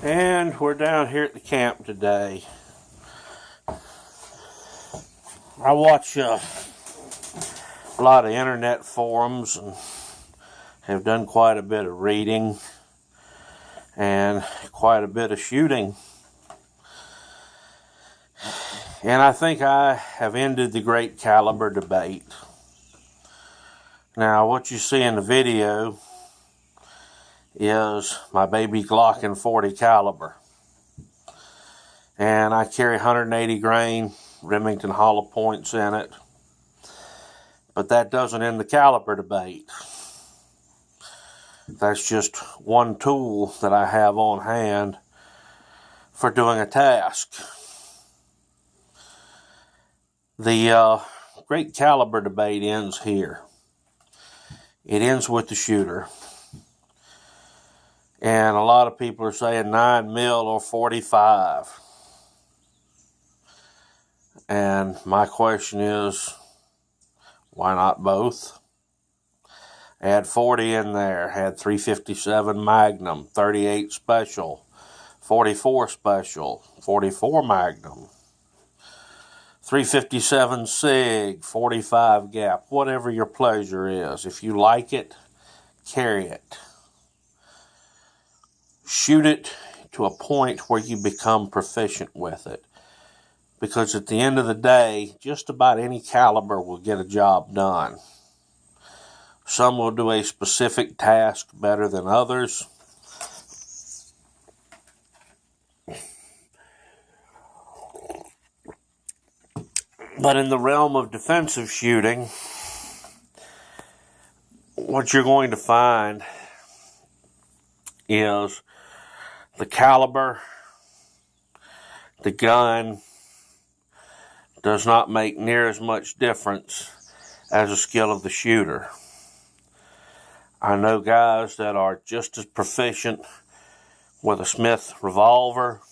And we're down here at the camp today. I watch a lot of internet forums and have done quite a bit of reading and quite a bit of shooting. And I think I have ended the great caliber debate. Now, what you see in the video is my baby Glock and 40 caliber. And I carry 180 grain Remington hollow points in it. But that doesn't end the caliber debate. That's just one tool that I have on hand for doing a task. The great caliber debate ends here. It ends with the shooter. And a lot of people are saying 9mm or 45. And my question is, why not both? Add 40 in there. Had 357 Magnum, 38 Special, 44 Special, 44 Magnum, 357 SIG, 45 Gap, whatever your pleasure is. If you like it, carry it. Shoot it to a point where you become proficient with it. Because at the end of the day, just about any caliber will get a job done. Some will do a specific task better than others. But in the realm of defensive shooting, what you're going to find is the caliber, the gun, does not make near as much difference as the skill of the shooter. I know guys that are just as proficient with a Smith revolver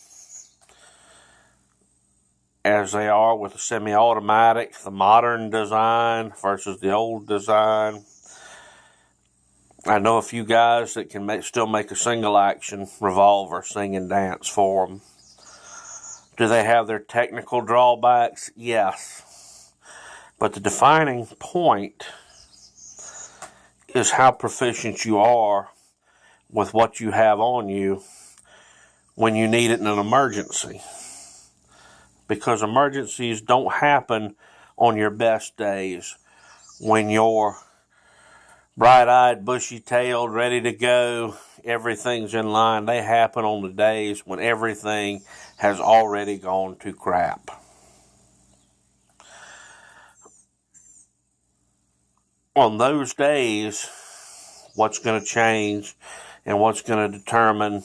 as they are with a semi-automatic, the modern design versus the old design. I know a few guys that can still make a single-action revolver sing and dance for them. Do they have their technical drawbacks? Yes. But the defining point is how proficient you are with what you have on you when you need it in an emergency. Because emergencies don't happen on your best days when you're bright-eyed, bushy-tailed, ready to go, everything's in line. They happen on the days when everything has already gone to crap. On those days, what's going to change and what's going to determine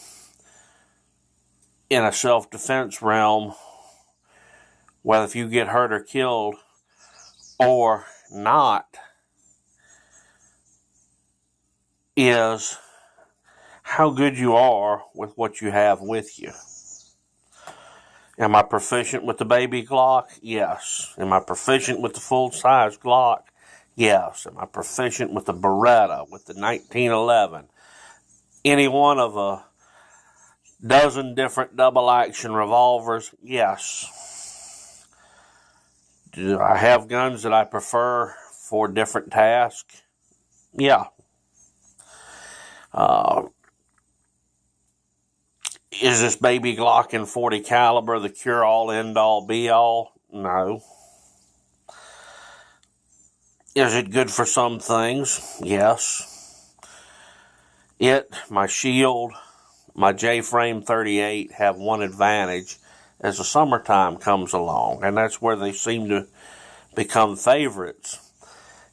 in a self-defense realm whether if you get hurt or killed or not is how good you are with what you have with you. Am I proficient with the baby Glock? Yes. Am I proficient with the full-size Glock? Yes. Am I proficient with the Beretta, with the 1911? Any one of a dozen different double-action revolvers? Yes. Do I have guns that I prefer for different tasks? Yeah. Is this baby Glock and 40 caliber the cure-all, end-all, be-all? No. Is it good for some things? Yes. My Shield, my J-Frame 38 have one advantage as the summertime comes along, and that's where they seem to become favorites,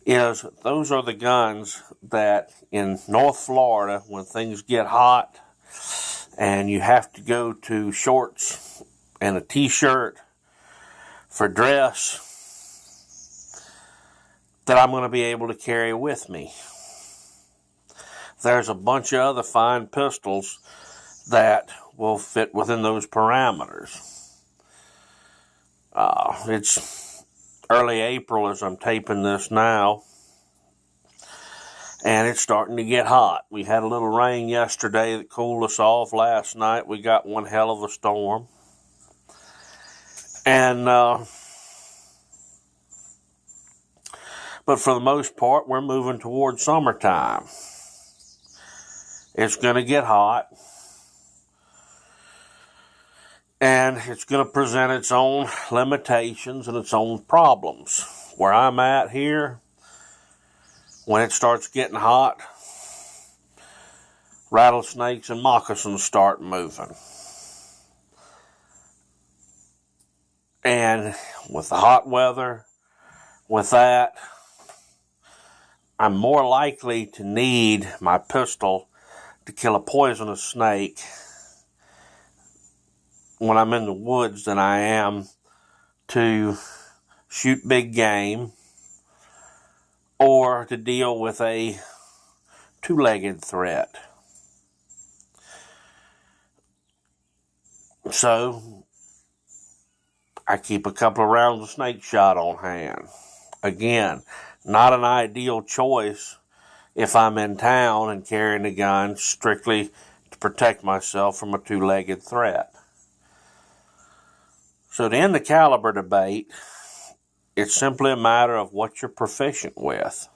is those are the guns that in North Florida, when things get hot and you have to go to shorts and a t-shirt for dress, that I'm going to be able to carry with me. There's a bunch of other fine pistols that will fit within those parameters. It's early April as I'm taping this now, And it's starting to get hot. We had a little rain yesterday that cooled us off. Last night we got one hell of a storm. And but for the most part, we're moving towards summertime. It's going to get hot. And it's going to present its own limitations and its own problems. Where I'm at here, when it starts getting hot, rattlesnakes and moccasins start moving. And with the hot weather, with that, I'm more likely to need my pistol to kill a poisonous snake when I'm in the woods than I am to shoot big game or to deal with a two-legged threat. So I keep a couple of rounds of snake shot on hand. Again, not an ideal choice if I'm in town and carrying a gun strictly to protect myself from a two-legged threat. So to end the caliber debate, it's simply a matter of what you're proficient with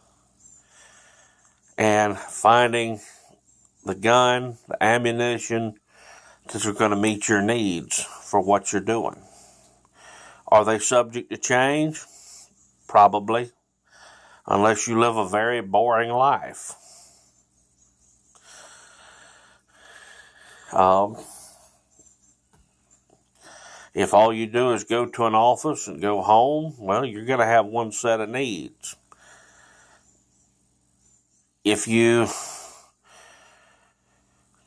and finding the gun, the ammunition that are going to meet your needs for what you're doing. Are they subject to change? Probably, unless you live a very boring life. If all you do is go to an office and go home, well, you're going to have one set of needs. If you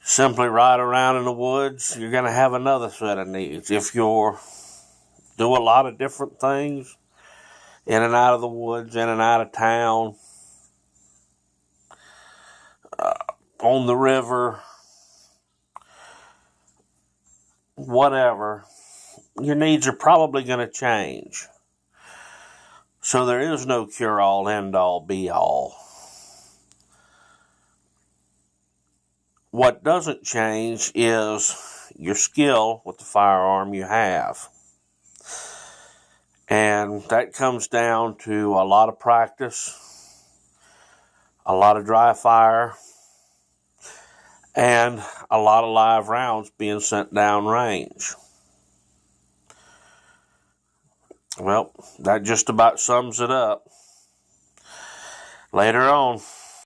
simply ride around in the woods, you're going to have another set of needs. If you do a lot of different things, in and out of the woods, in and out of town, on the river, whatever, your needs are probably going to change. So there is no cure-all, end-all, be-all. What doesn't change is your skill with the firearm you have. And that comes down to a lot of practice, a lot of dry fire, and a lot of live rounds being sent down range. Well, that just about sums it up. Later on.